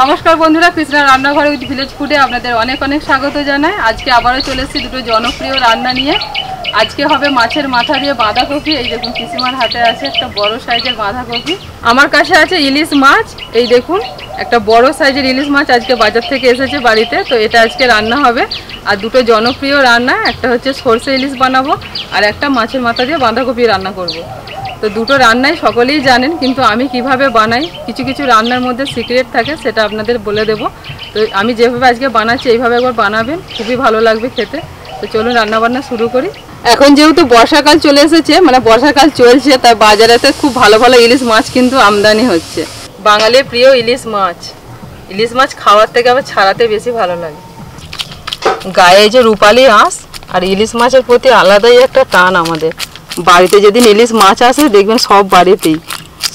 নমস্কার বন্ধুরা, কৃষ্ণা রান্নাঘরে উইথ ভিলেজ ফুডে আপনাদের অনেক অনেক স্বাগত জানাই। আজকে আবারও চলে এসেছি দুটো জনপ্রিয় রান্না নিয়ে। আজকে হবে মাছের মাথা দিয়ে বাঁধাকপি। এই দেখুন পিসিমার হাতে আছে একটা বড় সাইজের বাঁধাকপি, আমার কাছে আছে ইলিশ মাছ। এই দেখুন একটা বড় সাইজের ইলিশ মাছ আজকে বাজার থেকে এসেছে বাড়িতে, তো এটা আজকে রান্না হবে। আর দুটো জনপ্রিয় রান্না, একটা হচ্ছে সরষে ইলিশ বানাবো আর একটা মাছের মাথা দিয়ে বাঁধাকপি রান্না করব। তো দুটো রান্নাই সকলেই জানেন, কিন্তু আমি কিভাবে বানাই, কিছু কিছু রান্নার মধ্যে সিক্রেট থাকে, সেটা আপনাদের বলে দেব। তো আমি যেভাবে আজকে বানাচ্ছি এইভাবে একবার বানাবেন, খুবই ভালো লাগবে খেতে। তো চলুন রান্নাবান্না শুরু করি। এখন যেহেতু বর্ষাকাল চলে এসেছে, মানে বর্ষাকাল চলছে, তাই বাজারেতে খুব ভালো ভালো ইলিশ মাছ কিন্তু আমদানি হচ্ছে। বাঙালির প্রিয় ইলিশ মাছ। ইলিশ মাছ খাওয়ার থেকে আবার ছাড়াতে বেশি ভালো লাগে। গায়ে যে রূপালি আঁশ, আর ইলিশ মাছের প্রতি আলাদাই একটা টান আমাদের। বাড়িতে যেদিন ইলিশ মাছ আসে দেখবেন সব বাড়িতেই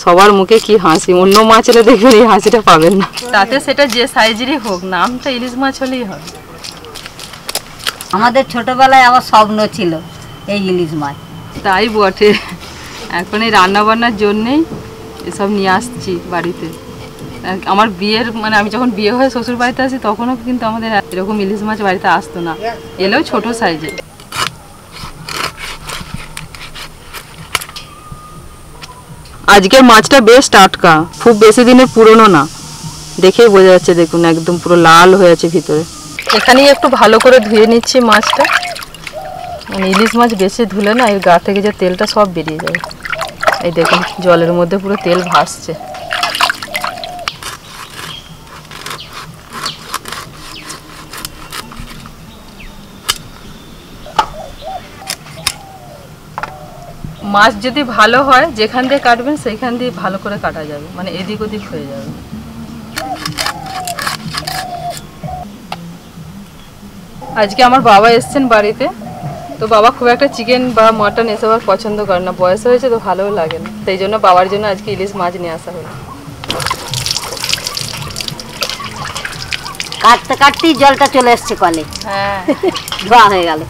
সবার মুখে কি হাসি, অন্য মাছ এলে দেখবেন এই হাসিটা পাবেন না। তাতে সেটা যে সাইজেরই হোক, নামটা ইলিশ মাছ হলেই হবে। আমাদের ছোটবেলায় আমার স্বপ্ন ছিল এই ইলিশ মাছ। তাই বটে, এখন এই রান্নাবান্নার জন্যেই এসব নিয়ে আসছি বাড়িতে। আমার বিয়ের মানে আমি যখন বিয়ে হয়ে শ্বশুর বাড়িতে আসি তখনও কিন্তু আমাদের এরকম ইলিশ মাছ বাড়িতে আসতো না, এলেও ছোট সাইজের। আজকের মাছটা বেশ টাটকা, খুব বেশি দিনের পুরনো না, দেখেই বোঝা যাচ্ছে। দেখুন একদম পুরো লাল হয়ে আছে ভিতরে। এখানেই একটু ভালো করে ধুয়ে নিচ্ছি মাছটা, মানে ইলিশ মাছ বেশি ধুলে না এর গা থেকে যে তেলটা সব বেরিয়ে যায়। এই দেখুন জলের মধ্যে পুরো তেল ভাসছে। মাছ যদি ভালো হয়, যেখান দিয়ে কাটবেন সেইখান দিয়ে ভালো করে কাটা যাবে, মানে এদিক ওদিক হয়ে যাবে। আজকে আমার বাবা এসছেন বাড়িতে, তো বাবা খুব একটা চিকেন বা মাটন এসব আর পছন্দ করে না, বয়স হয়েছে তো ভালোও লাগে না, সেই জন্য বাবার জন্য আজকে ইলিশ মাছ নিয়ে আসা হলো। কাটতে কাটতেই জলটা চলে এসছে কলে। হ্যাঁ, ধোয়া হয়ে গেল।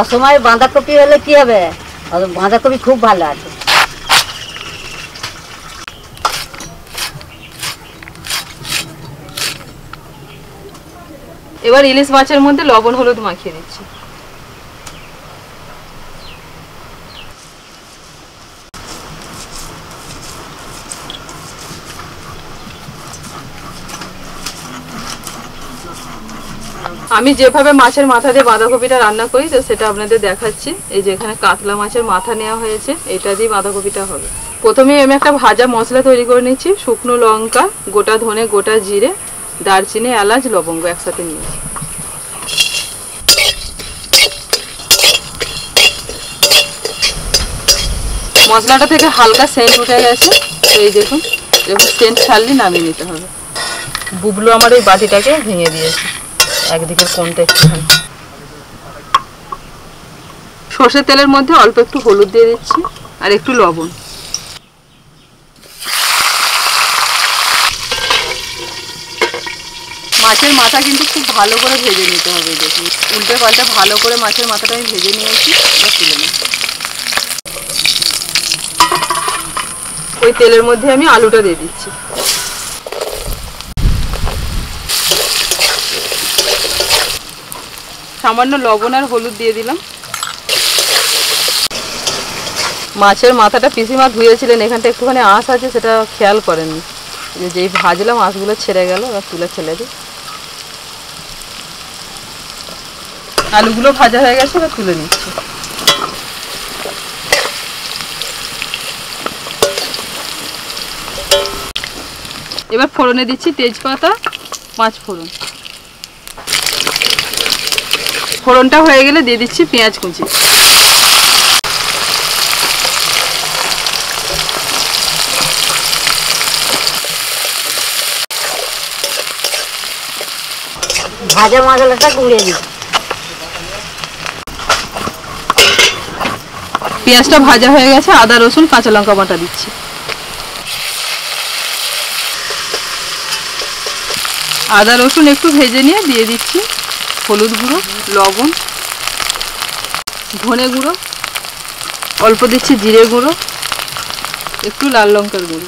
অসময় বাঁধাকপি হলে কি হবে, বাঁধাকপি খুব ভালো আছে। এবার ইলিশ মাছের মধ্যে লবণ হলুদ মাখিয়ে দিচ্ছি। আমি যেভাবে মাছের মাথা দিয়ে বাঁধাকপিটা রান্না করি, তো সেটা আপনাদের দেখাচ্ছি। এই যে এখানে কাতলা মাছের মাথা নেওয়া হয়েছে, এটা দিয়ে বাঁধাকপিটা হবে। প্রথমেই আমি একটা ভাজা মশলা তৈরি করে নিচ্ছি। শুকনো লঙ্কা, গোটা ধনে, গোটা জিরে, দারচিনি, এলাচ, লবঙ্গ একসাথে নিয়েছি। মশলাটা থেকে হালকা সেন্ট উঠে গেছে, তো এই দেখুন এরকম সেন্ট ছাড়লে নামিয়ে নিতে হবে। বুবলু আমার ওই বাটিটাকে ভেঙে দিয়েছে, একদিকে কোনটা একটুখানি। সর্ষের তেলের মধ্যে অল্প একটু হলুদ দিয়ে দিচ্ছি আর একটু লবণ। মাছের মাথা কিন্তু খুব ভালো করে ভেজে নিতে হবে। দেখুন উল্টে পাল্টে ভালো করে মাছের মাথাটা আমি ভেজে নিয়েছি, এবার তুলে নিই। ওই তেলের মধ্যে আমি আলুটা দিয়ে দিচ্ছি। সামান্য লবণ আর হলুদ দিয়ে দিলাম। মাছের মাথাটা পিসিমা ধুয়েছিলেন, এখানটা একটুখানি আঁশ আছে, সেটা খেয়াল করেননি। যেই ভাজলাম আঁশগুলো ছেড়ে গেল, এবার তুলে ফেলে দিই। আলুগুলো ভাজা হয়ে গেছে, এবার তুলে নিচ্ছি। এবার ফোড়নে দিচ্ছি তেজপাতা, 5 ফোড়ন। ফোড়নটা হয়ে গেলে দিয়ে দিচ্ছি পেঁয়াজ কুচি। ভাজা মশলাটা গুঁড়িয়ে দিই। পেঁয়াজটা ভাজা হয়ে গেছে, আদা রসুন কাঁচা লঙ্কা বাটা দিচ্ছি। আদা রসুন একটু ভেজে নিয়ে দিয়ে দিচ্ছি হলুদ গুঁড়ো, লবণ, ধনে গুঁড়ো, অল্প দিচ্ছি জিরে গুঁড়ো, একটু লাল লঙ্কার গুঁড়ো।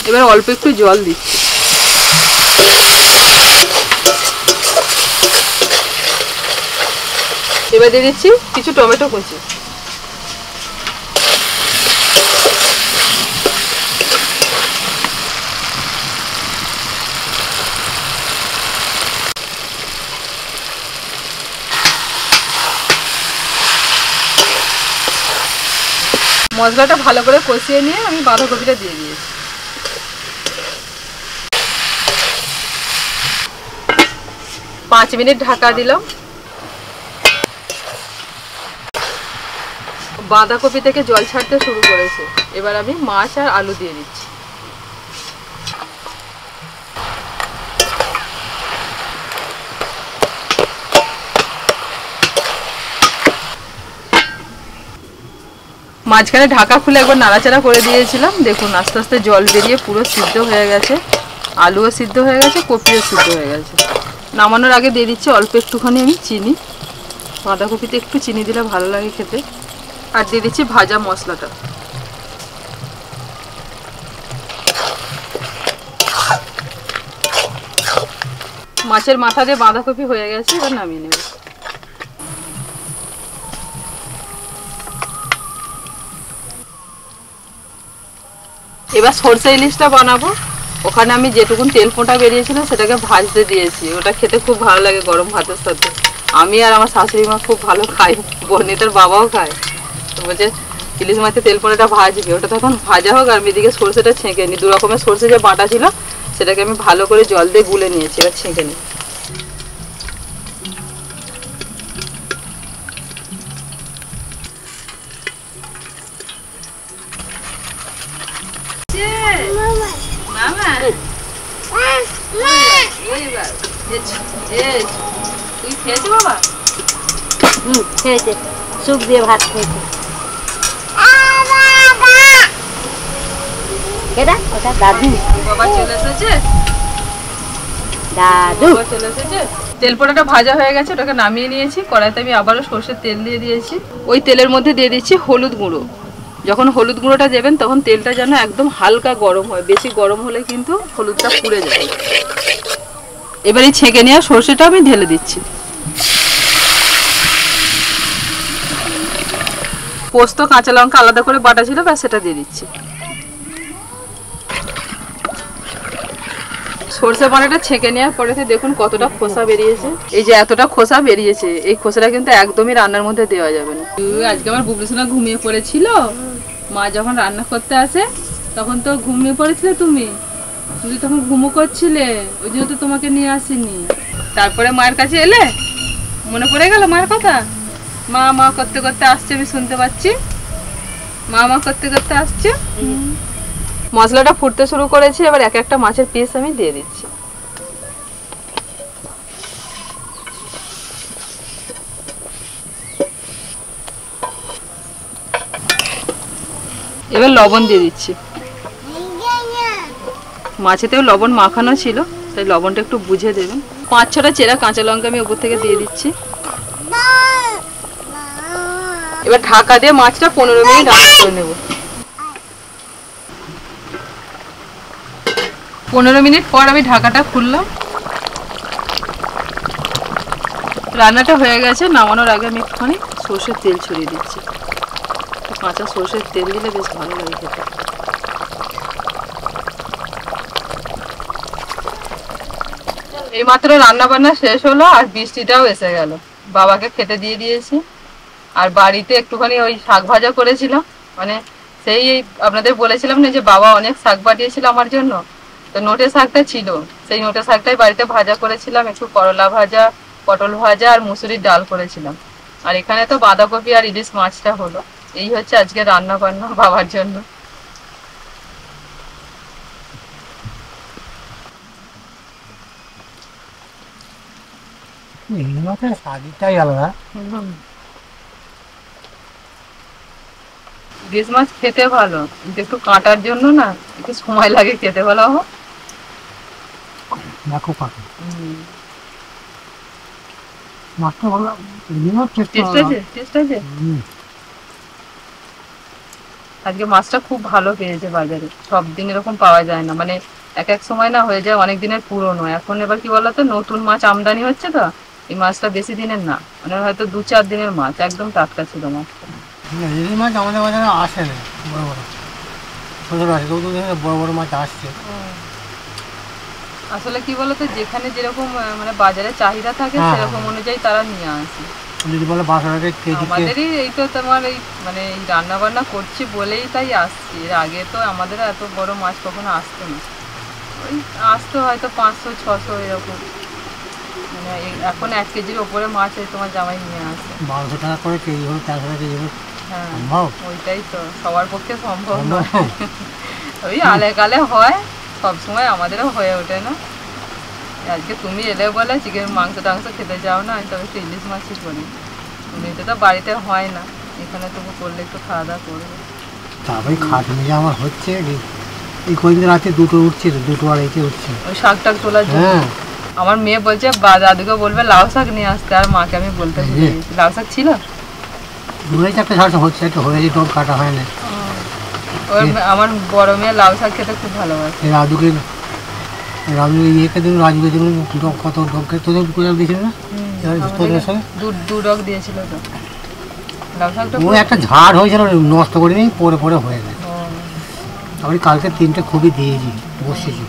এবার অল্প একটু জল দিচ্ছি। এবার দিয়ে দিচ্ছি কিছু টমেটো কুচি। মশলাটা ভালো করে কষিয়ে নিয়ে আমি বাঁধাকপিটা দিয়ে দিয়েছি। 5 মিনিট ঢাকা দিলাম। বাঁধাকপি থেকে জল ছাড়তে শুরু করেছে। এবার আমি মাছ আর আলু দিয়ে দিচ্ছি। মাঝখানে ঢাকা খুলে একবার নাড়াচাড়া করে দিয়েছিলাম। দেখুন আস্তে আস্তে জল বেরিয়ে পুরো সিদ্ধ হয়ে গেছে, আলুও সিদ্ধ হয়ে গেছে, কপিও সিদ্ধ হয়ে গেছে। নামানোর আগে দিয়ে দিচ্ছি অল্প একটুখানি আমি চিনি। বাঁধাকপিতে একটু চিনি দিলে ভালো লাগে খেতে। আর দিয়ে দিচ্ছি ভাজা মশলাটা। মাছের মাথা দিয়ে বাঁধাকপি হয়ে গেছে, এবার নামিয়ে নেব। এবার সরষে ইলিশটা বানাবো। ওখানে আমি যেটুকুন তেল ফোঁটা বেরিয়েছিল সেটাকে ভাজতে দিয়েছি। ওটা খেতে খুব ভালো লাগে গরম ভাতের সাথে। আমি আর আমার শাশুড়ি মা খুব ভালো খাই, বর্ণিতার বাবাও খায়। তো বলছে ইলিশ মাছের তেল ফোঁটাটা ভাজবে। ওটা তখন ভাজা হোক আর আমি এদিকে সরষেটা ছেঁকে নিই। 2 রকমের সরষে যে বাটা ছিল সেটাকে আমি ভালো করে জল দিয়ে গুলে নিয়েছি। এবার ছেঁকে নিই। তুই খেয়েছো বাবা? খেয়েছে, সুপ দিয়ে ভাত খেয়েছে। কেডা? ওটা দাদু। বাবা চলে এসেছে। দাদু চলে এসেছে। তেল পোড়াটা ভাজা হয়ে গেছে, ওটাকে নামিয়ে নিয়েছি। কড়াইতে আমি আবারও সরষের তেল দিয়ে দিয়েছি। ওই তেলের মধ্যে দিয়ে দিচ্ছি হলুদ গুঁড়ো। যখন হলুদ গুঁড়োটা দেবেন তখন তেলটা যেন একদম হালকা গরম হয়। বেশি গরম হলে কিন্তু হলুদটা পুড়ে যাবে। এবার এই ছেঁকে নেওয়া সরষেটা আমি ঢেলে দিচ্ছি। পোস্ত, কাঁচা লঙ্কা আলাদা করে বাটা ছিল, বা সেটা দিয়ে দিচ্ছি। সরষে বাটাটা ছেঁকে নেওয়ার পরে দেখুন কতটা খোসা বেরিয়েছে। এই যে এতটা খোসা বেরিয়েছে, এই খোসাটা কিন্তু একদমই রান্নার মধ্যে দেওয়া যাবে না। আজকে আমার বুবলুসোনা ঘুমিয়ে পড়েছিল। মা যখন রান্না করতে আসে তখন তো ঘুমিয়ে পড়েছিলে তুমি তখন ঘুমো করছিলে, ওই জন্য তো তোমাকে নিয়ে আসিনি। তারপরে মায়ের কাছে এলে, মনে পড়ে গেল মায়ের কথা। মা মা করতে করতে আসছে, আমি শুনতে পাচ্ছি। মা মা করতে করতে আসছে। মশলাটা ফুটতে শুরু করেছে। এবার এক একটা মাছের পিস আমি দিয়ে দিচ্ছি। এবার লবণ দিয়ে দিচ্ছি। মাছেতেও লবণ মাখানো ছিল, তাই লবণটা একটু বুঝে দেবেন। 5-6টা চেরা কাঁচা লঙ্কা আমি উপর থেকে দিয়ে দিচ্ছি। এবার ঢাকা দিয়ে মাছটা 15 মিনিট রান্না করে নেব। 15 মিনিট পর আমি ঢাকাটা খুললাম। রান্নাটা হয়ে গেছে। নামানোর আগে আমি একটুখানি সরষের তেল ছড়িয়ে দিচ্ছি। কাঁচা সরষের তেল দিলে বেশ ভালো লাগে খেতে। এইমাত্র রান্না বান্না শেষ হলো আর বৃষ্টিটাও এসে গেল। বাবাকে খেতে দিয়ে দিয়েছি। আর বাড়িতে একটুখানি ওই শাক ভাজা করেছিলাম। মানে সেই আপনাদের বলেছিলাম না যে বাবা অনেক শাক পাঠিয়েছিল আমার জন্য, তো নোটে শাকটা ছিল। সেই নোটে শাকটাই বাড়িতে ভাজা করেছিলাম। একটু করলা ভাজা, পটল ভাজা আর মুসুরির ডাল করেছিলাম। আর এখানে তো বাঁধাকপি আর ইলিশ মাছটা হলো। এই হচ্ছে আজকে রান্না বান্না বাবার জন্য। ইলিশ মাছ খেতে ভালো, কিন্তু একটু কাটার জন্য না একটু সময় লাগে খেতে, ভালো হোক। দেখো কাটো মাছটা ভালো, টেস্ট আছে, টেস্ট আছে। আজকে মাছটা খুব ভালো পেয়েছে বাজারে, সব দিন এরকম পাওয়া যায় না, মানে এক এক সময় না হয়ে যায় অনেক দিনের পুরনো। এখন এবার কি বলতো, নতুন মাছ আমদানি হচ্ছে তো, এই মাছটা বেশি দিনের না, মানে হয়তো 2-4 দিনের মাছ, একদম টাটকা ছিল মাছটা। ইলিশ মাছ আমাদের বাজারে আসে না, বড় বড় ছোটো আছে, বড় বড় মাছ আসছে। আসলে কি বলতো, যেখানে যেরকম মানে বাজারে চাহিদা থাকে সেরকম অনুযায়ী তারা নিয়ে আসে। যদি বলে বাজারে কেজি, আমাদেরই এই তো তোমার এই মানে এই রান্না বান্না করছি বলেই তাই আসছি, এর আগে তো আমাদের এত বড় মাছ কখনো আসতো না, ওই আসতো হয়তো 500-600 এরকম, মানে এখন 1 কেজির ওপরে মাছ তোমার জামাই নিয়ে আসে। 1200 টাকা করে কেজি হলো, 400 টাকা কেজি হলো। হ্যাঁ ওইটাই তো সবার পক্ষে সম্ভব নয়। ওই আলে কালে হয়, সবসময় আমাদেরও হয়ে ওঠে না। আজকে তুমি এলে বলে চিকেন মাংস টাংস খেতে যাও না, তবে একটু ইলিশ মাছই করি, এমনিতে তো বাড়িতে হয় না, এখানে তবু করলে একটু খাওয়া দাওয়া করবো। তারপরে খাটনি যে আমার হচ্ছে, এই কয়েকদিন রাতে দুটো উঠছে, দুটো আড়াইটে উঠছে ওই শাক টাক তোলার জন্য। আমার মেয়ে বলছে দাদুকে বলবে লাউ শাক নিয়ে আসতে, আর মাকে আমি বলতে ভুলে গেছি। লাউ শাক ছিল, 2-4টা শাক হচ্ছে, একটা হয়েছে, ডোম কাটা হয় না। আমার বড় মেয়ে লাউ শাক খেতে খুব ভালোবাসে। রাজুকে ইয়েকে দিল, রাজুকে দিল, কত ডোমকে তোদের কোথাও দিয়েছিল না, তোদের সঙ্গে 2 ডগ দিয়েছিল তো। লাউ শাকটা ও একটা ঝাড় হয়েছিল, নষ্ট করে নিই, পরে পরে হয়ে গেছে। আমি কালকে 3টে খুবই দিয়েছি, বসেছি।